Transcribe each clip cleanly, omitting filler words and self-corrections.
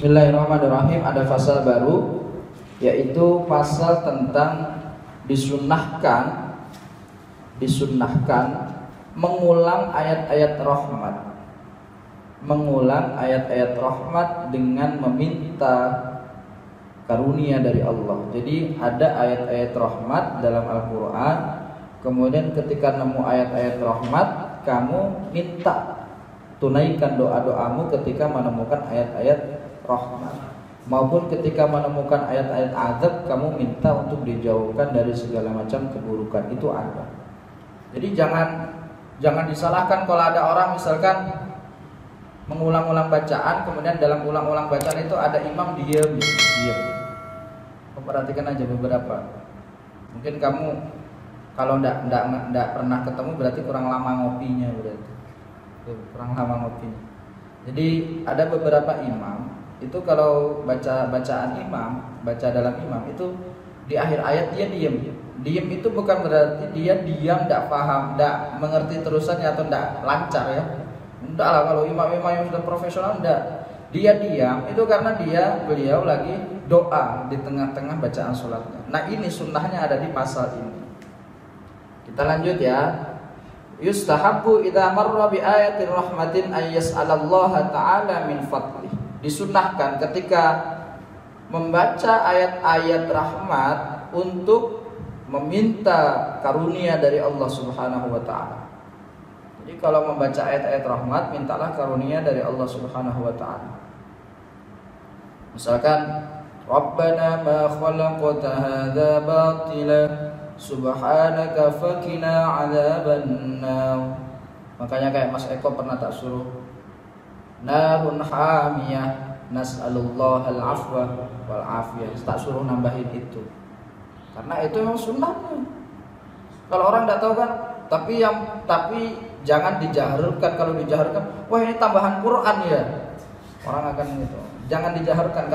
Bismillahirrahmanirrahim. Ada pasal baru, yaitu pasal tentang disunnahkan mengulang ayat-ayat rahmat. Mengulang ayat-ayat rahmat dengan meminta karunia dari Allah. Jadi ada ayat-ayat rahmat dalam Al-Quran. Kemudian ketika nemu ayat-ayat rahmat, kamu minta, tunaikan doa-doamu ketika menemukan ayat-ayat rahmat. Maupun ketika menemukan ayat-ayat azab, kamu minta untuk dijauhkan dari segala macam keburukan. Itu ada. Jadi jangan disalahkan kalau ada orang misalkan mengulang-ulang bacaan, kemudian dalam ulang-ulang bacaan itu ada imam diam. Perhatikan aja beberapa. Mungkin kamu kalau ndak pernah ketemu berarti kurang lama ngopinya berarti. Kurang lama ngopinya. Jadi ada beberapa imam itu kalau bacaan imam, baca dalam imam itu di akhir ayat dia diam. Diam itu bukan berarti dia diam, ndak paham, ndak mengerti terusannya atau ndak lancar ya. Ndak lah, kalau imam-imam yang sudah profesional ndak. Dia diam itu karena beliau lagi doa di tengah-tengah bacaan sholatnya. Nah ini sunnahnya ada di pasal ini. Kita lanjut ya. Yustahabbu idza marra bi ayatin rahmatin ay yas'alallaha ta'ala min fadlih. Disunnahkan ketika membaca ayat-ayat rahmat untuk meminta karunia dari Allah Subhanahu wa taala. Jadi kalau membaca ayat-ayat rahmat, mintalah karunia dari Allah Subhanahu wa taala. Misalkan Rabbana ma khalaqta hadza batila subhanaka faqina adzabannar. Makanya kayak Mas Eko pernah tak suruh narun hamiyah nas'alullahal afwa wal afiyah. Tak suruh nambahin itu. Karena itu memang sunnahnya. Kalau orang enggak tahu kan, tapi jangan dijaharkan. Kalau dijaharkan, wah ini tambahan Quran ya. Orang akan gitu. Jangan dijaharkan.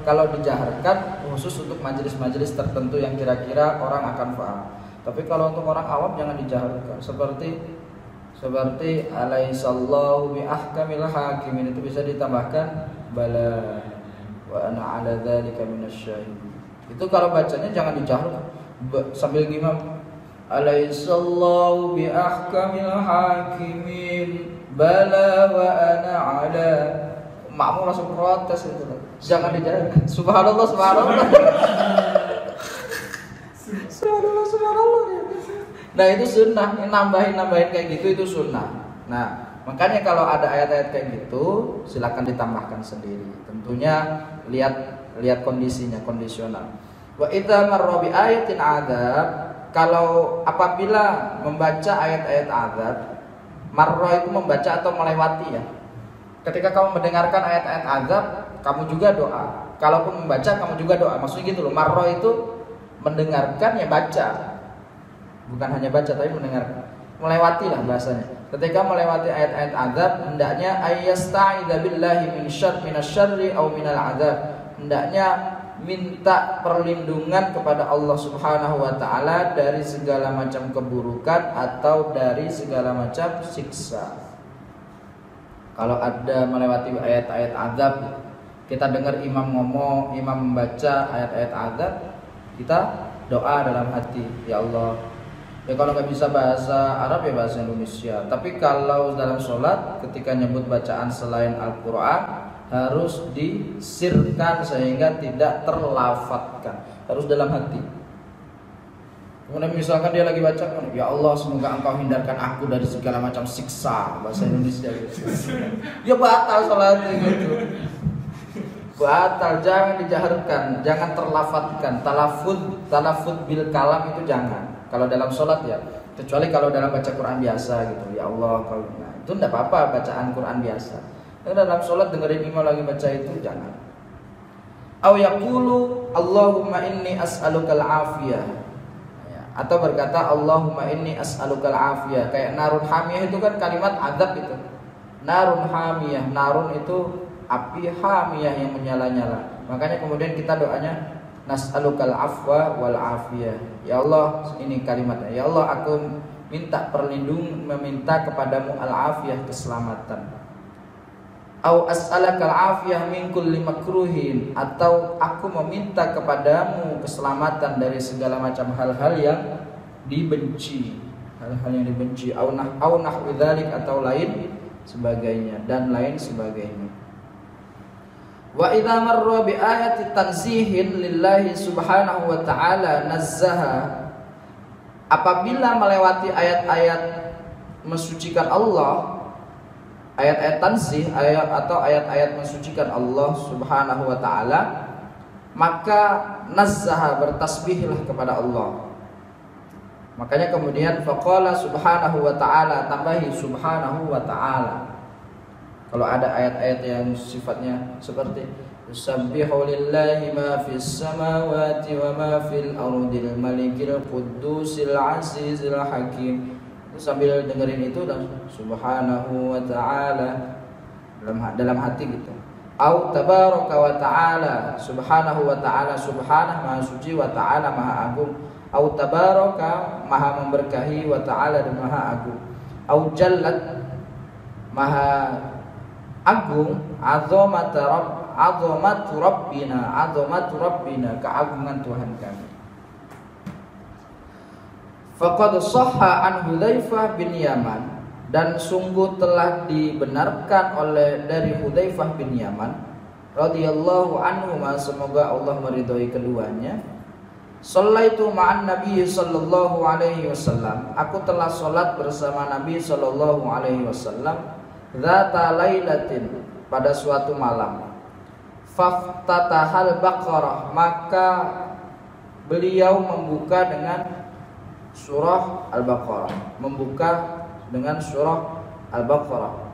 Kalau dijaharkan khusus untuk majelis-majelis tertentu yang kira-kira orang akan paham. Tapi kalau untuk orang awam jangan dijaharkan. Seperti alaihissallahu bi ahkamil hakimin, itu bisa ditambahkan bala wa ana ala dzalika minasyahidin. Itu kalau bacanya jangan dijaharkan sambil ngimam alaihissallahu bi ahkamil hakimin bala wa ana ala. Makmum langsung protes itu. Jangan dijaharkan. Subhanallah. Subhanallah. Nah itu sunnah. Nambahin kayak gitu itu sunnah. Nah makanya kalau ada ayat-ayat kayak gitu, silakan ditambahkan sendiri. Tentunya lihat kondisinya, kondisional. Wa idza marra bi ayatin adzab, kalau apabila membaca ayat-ayat azab, marra itu membaca atau melewati ya. Ketika kamu mendengarkan ayat-ayat azab, kamu juga doa. Kalaupun membaca, kamu juga doa. Maksudnya gitu loh. Marra itu mendengarkan ya baca. Bukan hanya baca tapi mendengarkan. Melewati lah bahasanya. Ketika melewati ayat-ayat azab, hendaknya ayyasta'idza billahi minasyarri aw minal azab. Hendaknya minta perlindungan kepada Allah Subhanahu wa taala dari segala macam keburukan atau dari segala macam siksa. Kalau ada melewati ayat-ayat azab, kita dengar imam ngomong, imam membaca ayat-ayat azab, kita doa dalam hati, ya Allah. Ya kalau nggak bisa bahasa Arab ya bahasa Indonesia. Tapi kalau dalam sholat, ketika nyebut bacaan selain Al-Quran, harus disirkan sehingga tidak terlafadzkan, harus dalam hati. Kemudian misalkan dia lagi baca, ya Allah semoga engkau hindarkan aku dari segala macam siksa, bahasa Indonesia gitu. Ya batal sholatnya gitu. Batal, jangan dijaharkan, jangan terlafadzkan. Talafud bil kalam itu jangan. Kalau dalam sholat ya, kecuali kalau dalam baca Quran biasa gitu. Ya Allah, nah, itu enggak apa-apa bacaan Quran biasa. Tapi dalam sholat dengerin imam lagi baca itu jangan. Aw yaqulu Allahumma inni as'alukal afiyah. Atau berkata Allahumma inni as'alukal afiyah. Kayak narun hamiyah itu kan kalimat adab itu. Narun hamiyah, narun itu api, hamiyah yang menyala-nyala. Makanya kemudian kita doanya nas'alukal afwa wal afiyah. Ya Allah, ini kalimatnya. Ya Allah, aku meminta kepadamu al afiyah, keselamatan. Au as'alakal afiyah min kulli makruhin, atau aku meminta kepadamu keselamatan dari segala macam hal-hal yang dibenci, hal-hal yang dibenci. Au nahwi dzalik, atau lain sebagainya dan lain sebagainya. Wa idza marra bi ayati tanzihin lillahi subhanahu wa ta'ala nazzaha, apabila melewati ayat-ayat mensucikan Allah, ayat-ayat tanzih atau ayat-ayat mensucikan Allah subhanahu wa ta'ala, maka nazzaha, bertasbihlah kepada Allah. Makanya kemudian faqala subhanahu wa ta'ala, tambahi subhanahu wa ta'ala. Kalau ada ayat-ayat yang sifatnya seperti yusabbihu lillahi ma fis samawati wa ma fil ardil malikil quddusil azizil hakim, itu sambil dengerin itu dan subhanahu wa ta'ala dalam hati gitu. Au tabaraka wa ta'ala, subhanahu wa ta'ala, subhanah maha suci, wa ta'ala maha agung. Au tabaraka, maha memberkahi, wa ta'ala, dan maha agung. Au jallat, maha agung, azamatu rabbina, keagungan Tuhan kami. Faqad shahha an Hudzaifah bin Yaman, dan sungguh telah dibenarkan dari Hudzaifah bin Yaman radhiyallahu anhu, semoga Allah meridhai keduanya. Shallaitu ma'an Nabi sallallahu alaihi wasallam, aku telah salat bersama Nabi sallallahu alaihi wasallam dzata lailatin, pada suatu malam. Faftatahal Baqarah, maka beliau membuka dengan surah Al-Baqarah, membuka dengan surah Al-Baqarah.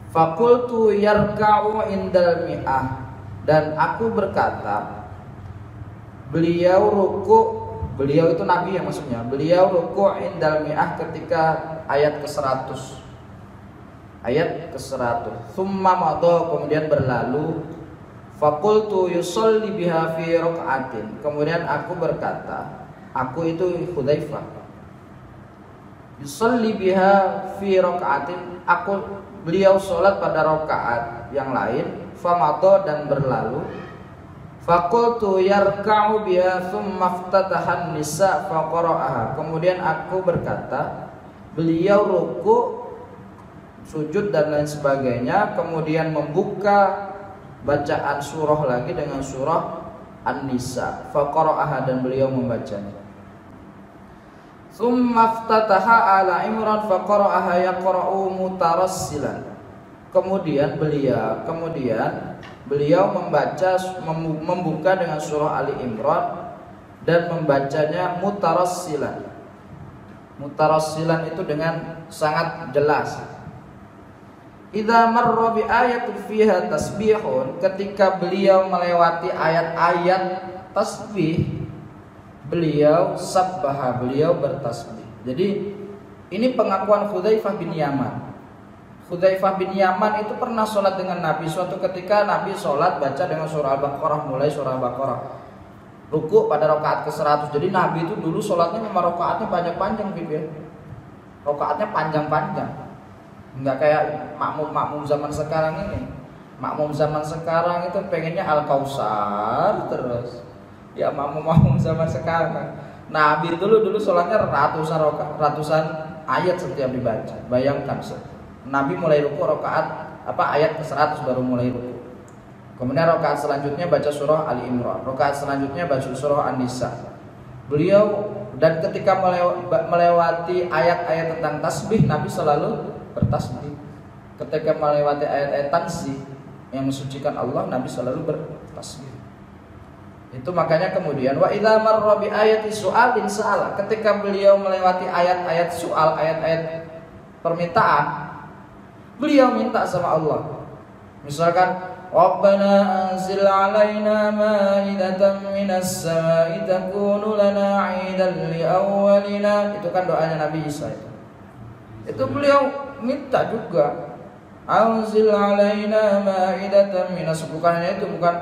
Faqultu yarka'u indal mi'ah, dan aku berkata, beliau ruku, beliau itu Nabi ya maksudnya, beliau ruku indal mi'ah, ketika ayat ke-100. Ayat ke-100. Thumma madha, kemudian berlalu. Faqultu yusalli biha fi raka'atin, kemudian aku berkata, aku itu Hudzaifah, yusalli biha fi raka'atin, beliau sholat pada rakaat yang lain. Famadha, dan berlalu. Faqultu yarka'u biha thumma iftatahan nisa faqara'aha, kemudian aku berkata, beliau ruku, sujud dan lain sebagainya, kemudian membuka bacaan surah lagi dengan surah An-Nisa, faqara'aha, dan beliau membacanya. Tsumma iftataha ala Imran faqara'aha yaqra'u mutarassilan, kemudian beliau membuka dengan surah Ali Imran dan membacanya mutarassilan. Mutarassilan itu dengan sangat jelas. Idza marra bi ayatin fiha tasbihun, ketika beliau melewati ayat-ayat tasbih, beliau sabbaha, beliau bertasbih. Jadi ini pengakuan Hudzaifah bin Yaman. Hudzaifah bin Yaman itu pernah sholat dengan Nabi. Suatu ketika Nabi sholat baca dengan surah Al-Baqarah, mulai surah Al-Baqarah, ruku pada rakaat ke-100. Jadi Nabi itu dulu sholatnya memang rakaatnya panjang-panjang, gitu. Rakaatnya panjang-panjang. Enggak kayak makmum zaman sekarang ini. Makmum zaman sekarang itu pengennya Al-Kausar terus. Ya makmum zaman sekarang. Nabi dulu sholatnya ratusan ayat setiap dibaca. Bayangkan, Nabi mulai ruku ayat ke-100 baru mulai ruku. Kemudian rakaat selanjutnya baca surah Ali Imran, rakaat selanjutnya baca surah An-Nisa. Beliau, dan ketika melewati ayat-ayat tentang tasbih, Nabi selalu bertasbih. Ketika melewati ayat-ayat tanzih yang mensucikan Allah, Nabi selalu bertasbih. Itu makanya kemudian wa idza marra bi ayati su'alin sa'ala, ketika beliau melewati ayat-ayat soal, ayat-ayat permintaan, beliau minta sama Allah. Misalkan Rabbana anzil alaina ma'idatan minas sama'i takunu lana 'idan li awwalina, itu kan doanya Nabi Isa itu. Itu beliau minta juga. Anzil alaina ma'idatan minas, bukannya itu bukan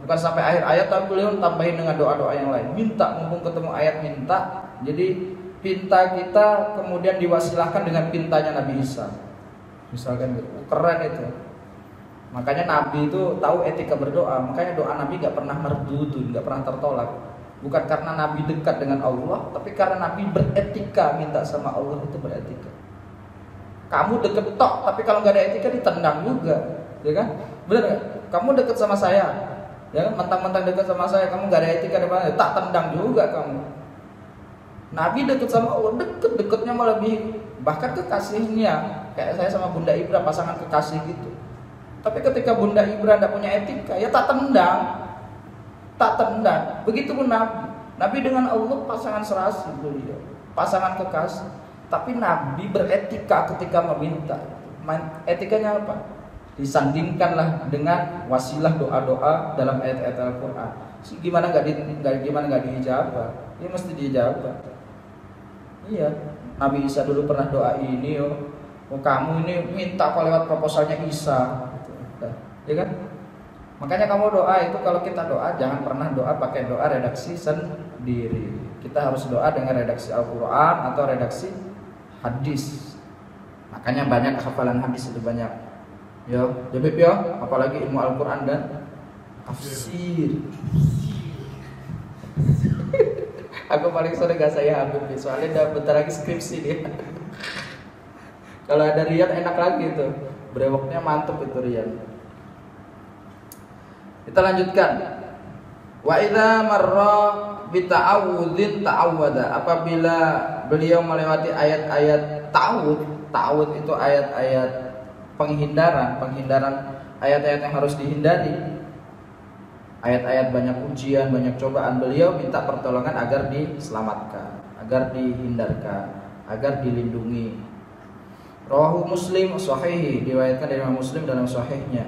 sampai akhir ayat, tapi beliau tambahin dengan doa-doa yang lain. Minta, mumpung ketemu ayat minta. Jadi pinta kita kemudian diwasilahkan dengan pintanya Nabi Isa. Misalkan gitu. Keren itu. Makanya Nabi itu tahu etika berdoa. Makanya doa Nabi nggak pernah merdudun, nggak pernah tertolak. Bukan karena Nabi dekat dengan Allah, tapi karena Nabi beretika, minta sama Allah itu beretika. Kamu deket tok, tapi kalau nggak ada etika ditendang juga, ya kan? Benar nggak? Kamu deket sama saya, ya kan? Mentang-mentang deket sama saya, kamu nggak ada etika depan, tak tendang juga kamu. Nabi deket sama Allah, deketnya melebihi bahkan kekasihnya. Kayak saya sama Bunda Ibra, pasangan kekasih gitu. Tapi ketika Bunda Ibra tidak punya etika, ya tak tendang. Begitu pun Nabi. Nabi dengan Allah pasangan serasi beliau, pasangan kekasih. Tapi Nabi beretika ketika meminta. Etikanya apa? Disandingkanlah dengan wasilah doa-doa dalam ayat-ayat Al-Quran. Gimana nggak diijabah? Ini mesti diijabah. Iya, Nabi Isa dulu pernah doa ini, oh kamu ini minta kok lewat proposalnya Isa, ya kan? Makanya kamu doa itu, kalau kita doa jangan pernah doa pakai doa redaksi sendiri. Kita harus doa dengan redaksi Al-Quran atau redaksi hadis. Makanya banyak hafalan hadis itu banyak. Ya, Jabib ya, apalagi ilmu Al-Quran dan tafsir. Aku paling sering gak saya Habib, soalnya udah bentar lagi skripsi dia. Kalau ada Rian enak lagi tuh, brewoknya mantep itu Rian. Kita lanjutkan. Wa idza marra bi ta'awudzin ta'awwada. Apabila beliau melewati ayat-ayat ta'awud itu ayat-ayat penghindaran ayat-ayat yang harus dihindari. Ayat-ayat banyak ujian, banyak cobaan, beliau minta pertolongan agar diselamatkan, agar dihindarkan, agar dilindungi. Rawahu Muslim sahih, diriwayatkan dari Imam Muslim dalam sahihnya.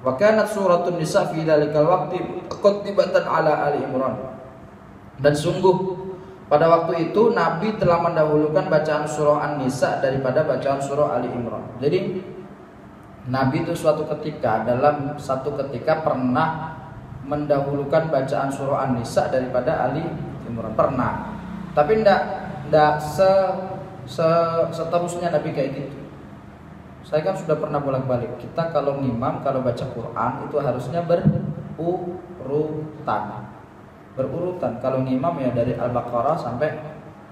Wa kanat suratun nisa fi dzalikal waqti qatibatan ala Ali Imran. Dan sungguh pada waktu itu Nabi telah mendahulukan bacaan surah An-Nisa daripada bacaan surah Ali Imran. Jadi Nabi itu satu ketika pernah mendahulukan bacaan surah An-Nisa daripada Ali Imran, pernah. Tapi enggak seterusnya Nabi kayak gitu. Saya kan sudah pernah bolak-balik. Kita kalau ngimam, kalau baca Quran itu harusnya berurutan. Kalau ngimam ya dari Al-Baqarah sampai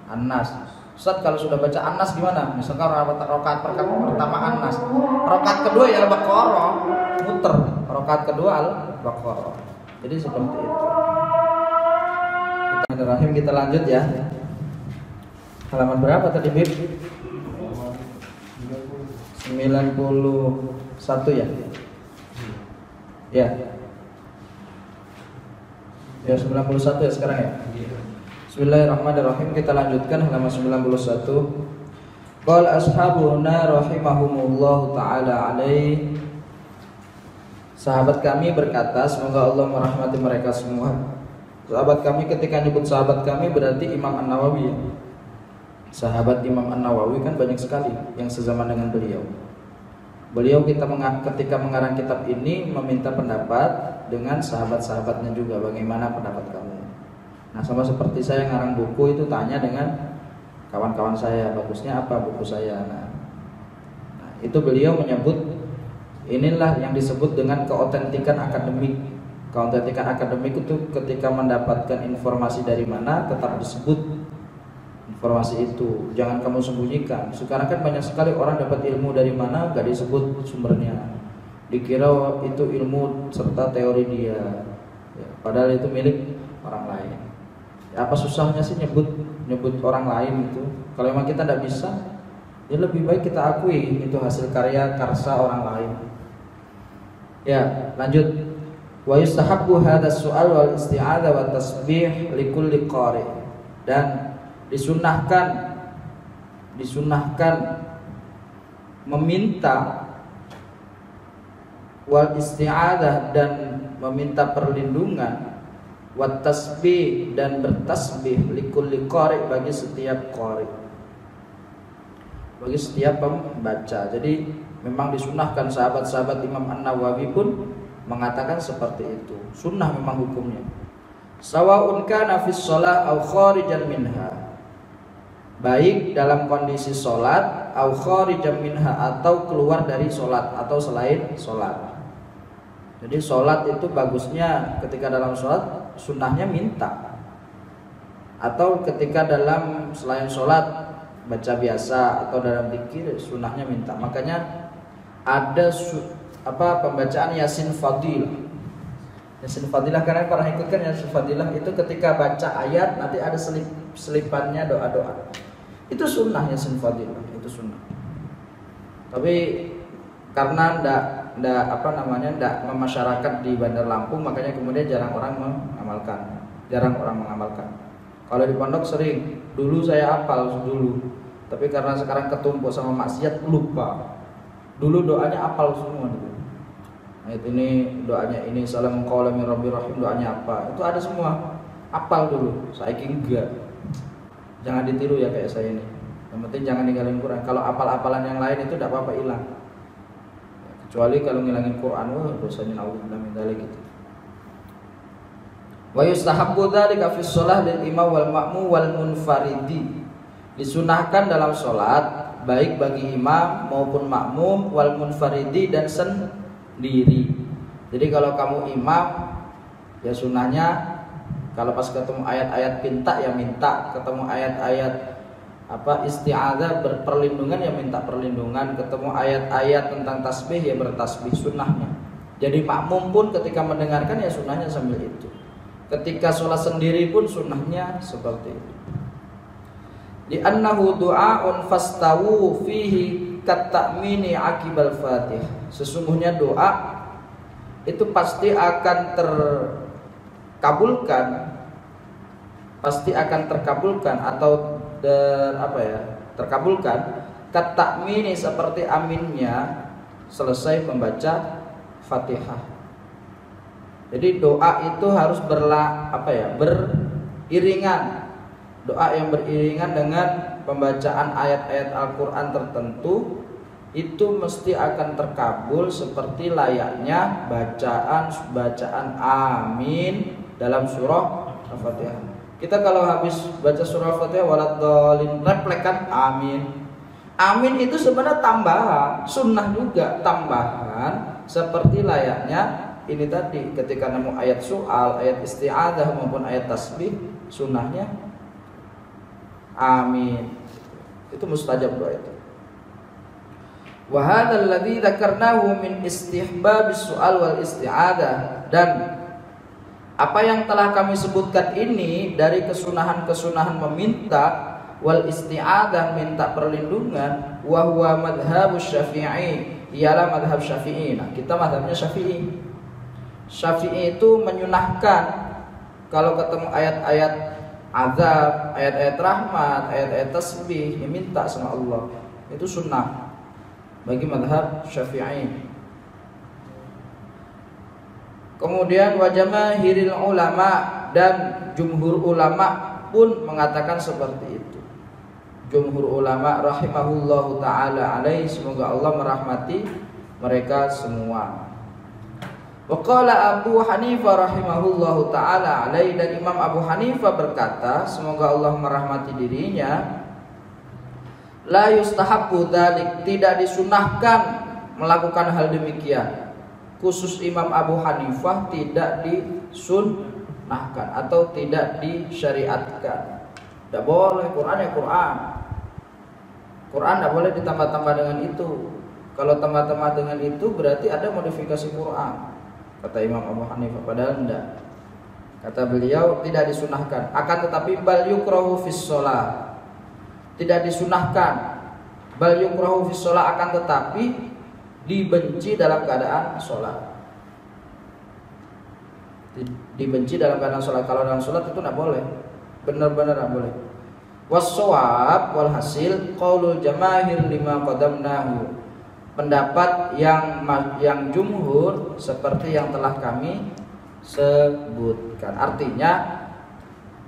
An-Nas. Ustaz, kalau sudah baca An-Nas gimana? Misalkan rakaat pertama An-Nas, rakaat kedua ya Al-Baqarah, muter. Rakaat kedua Al-Baqarah. Jadi seperti itu. Bismillahirrahmanirrahim, kita lanjut ya. Halaman berapa tadi, Bib? 91 ya? Ya. Ya 91 ya sekarang ya. Bismillahirrahmanirrahim, kita lanjutkan halaman 91. Qala ashabuna rahimahumullahu taala alaih. Sahabat kami berkata, semoga Allah merahmati mereka semua. Sahabat kami, ketika nyebut sahabat kami berarti Imam An-Nawawi. Sahabat Imam An-Nawawi kan banyak sekali yang sezaman dengan beliau. Beliau ketika mengarang kitab ini meminta pendapat dengan sahabat-sahabatnya juga, bagaimana pendapat kamu. Nah, sama seperti saya ngarang buku itu tanya dengan kawan-kawan saya, bagusnya apa buku saya. Nah, itu beliau menyebut inilah yang disebut dengan keotentikan akademik. Keotentikan akademik itu ketika mendapatkan informasi dari mana tetap disebut informasi itu, jangan kamu sembunyikan. Sekarang kan banyak sekali orang dapat ilmu dari mana gak disebut sumbernya, dikira itu ilmu serta teori dia ya, padahal itu milik orang lain. Ya, apa susahnya sih nyebut orang lain itu? Kalau memang kita tidak bisa, ya lebih baik kita akui itu hasil karya karsa orang lain. Ya, lanjut. Wa yustahabbu hadzal su'al wal isti'adzah wa tasbih likulli qari. Dan disunahkan meminta wal isti'adzah dan meminta perlindungan, wat tasbih dan bertasbih likulli qari bagi setiap qari, bagi setiap pembaca. Jadi memang disunahkan. Sahabat-sahabat Imam An-Nawawi pun mengatakan seperti itu. Sunnah memang hukumnya. Sawa'un kana fis shalah aw kharijan minha. baik dalam kondisi sholat au kharijan minha, atau keluar dari sholat atau selain sholat. Jadi sholat itu bagusnya ketika dalam sholat sunnahnya minta, atau ketika dalam selain sholat baca biasa atau dalam zikir sunnahnya minta. Makanya ada pembacaan Yasin Fadilah. Yasin Fadilah, karena pernah ikutkan Yasin Fadilah itu ketika baca ayat nanti ada selipannya doa-doa. Itu sunnah Yasin Fadilah, itu sunnah. Tapi karena ndak memasyarakat di Bandar Lampung, makanya kemudian jarang orang mengamalkan. Kalau di pondok sering, dulu saya hafal dulu. Tapi karena sekarang ketumpuk sama maksiat lupa. Dulu doanya hafal semua gitu. Ayat ini doanya ini, salam qaulan min rabbir rahim, doanya apa? Itu ada semua. Hafal dulu. Saya enggak. Jangan ditiru ya kayak saya ini. Yang penting jangan ninggalin Quran. Kalau hafal-hafalan yang lain itu enggak apa-apa hilang. Kecuali kalau ngilangin Quran, dosanya naudzubillah min dzalik gitu. Wa yustahabbu dzalika fi shalah lil imam wal ma'mum wal munfaridi. Disunahkan dalam salat baik bagi imam maupun makmum wal munfaridi, dan sendiri. Jadi kalau kamu imam ya sunnahnya kalau pas ketemu ayat-ayat pinta ya minta, ketemu ayat-ayat isti'adzah berperlindungan ya minta perlindungan, ketemu ayat-ayat tentang tasbih ya bertasbih, sunnahnya. Jadi makmum pun ketika mendengarkan ya sunnahnya sambil itu. Ketika sholat sendiri pun sunnahnya seperti itu. Li'annahu du'a'un fastawu fihi kat-ta'mini akibal fatih. Sesungguhnya doa itu pasti akan terkabulkan atau terkabulkan kat-ta'mini, seperti aminnya selesai membaca Fatihah. Jadi doa itu harus beriringan. Doa yang beriringan dengan pembacaan ayat-ayat Al-Quran tertentu itu mesti akan terkabul seperti layaknya bacaan amin dalam surah Al-Fatihah. Kita kalau habis baca surah Al-Fatihah waladhdallin, reflekan amin. Amin itu sebenarnya tambahan, sunnah juga tambahan, seperti layaknya ini tadi ketika nemu ayat soal, ayat isti'adzah maupun ayat tasbih, sunnahnya amin. Itu mustajab doa itu. Wa hadzal ladzi dzakarnahu min istihbabis su'al wal isti'adzah, dan apa yang telah kami sebutkan ini dari kesunahan-kesunahan meminta wal isti'adzah, minta perlindungan, wa huwa madhhabus Syafi'i, ialah madhab Syafi'i. Nah, kita madhabnya Syafi'i. Syafi'i itu menyunahkan kalau ketemu ayat-ayat azab, ayat-ayat rahmat, ayat-ayat tasbih, minta sama Allah. Itu sunnah bagi madhab Syafi'i. Kemudian wa jamaahiril ulama, dan jumhur ulama pun mengatakan seperti itu. Jumhur ulama rahimahullahu ta'ala alaih, semoga Allah merahmati mereka semua. Wa qala Abu Hanifah rahimahullahu ta'ala alaih, dan Imam Abu Hanifah berkata, semoga Allah merahmati dirinya, la yustahabbu dzalik, tidak disunahkan melakukan hal demikian. Khusus Imam Abu Hanifah tidak disunnahkan atau tidak disyariatkan. Tidak boleh, Quran ya Quran. Quran tidak boleh ditambah-tambah dengan itu. Kalau tambah-tambah dengan itu berarti ada modifikasi Quran, kata Imam Abu Hanifah. Padahal tidak. Kata beliau tidak disunahkan. Akan tetapi bal yukrahu fis shalah, tidak disunahkan. Bal yukrahu fis shalah, akan tetapi dibenci dalam keadaan sholat. Dibenci dalam keadaan sholat. Kalau dalam sholat itu tidak boleh, benar-benar tidak boleh. Was-shawab wal hasil qaulul jamaahir lima qadamnahu, pendapat yang jumhur seperti yang telah kami sebutkan. Artinya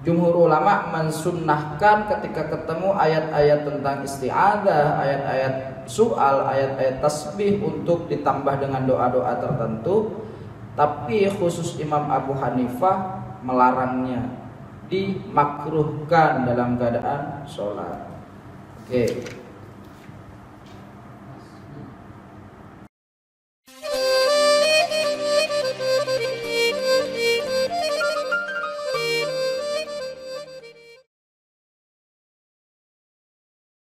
jumhur ulama mensunnahkan ketika ketemu ayat-ayat tentang isti'adzah, ayat-ayat soal, ayat-ayat tasbih untuk ditambah dengan doa-doa tertentu. Tapi khusus Imam Abu Hanifah melarangnya, dimakruhkan dalam keadaan sholat. Oke.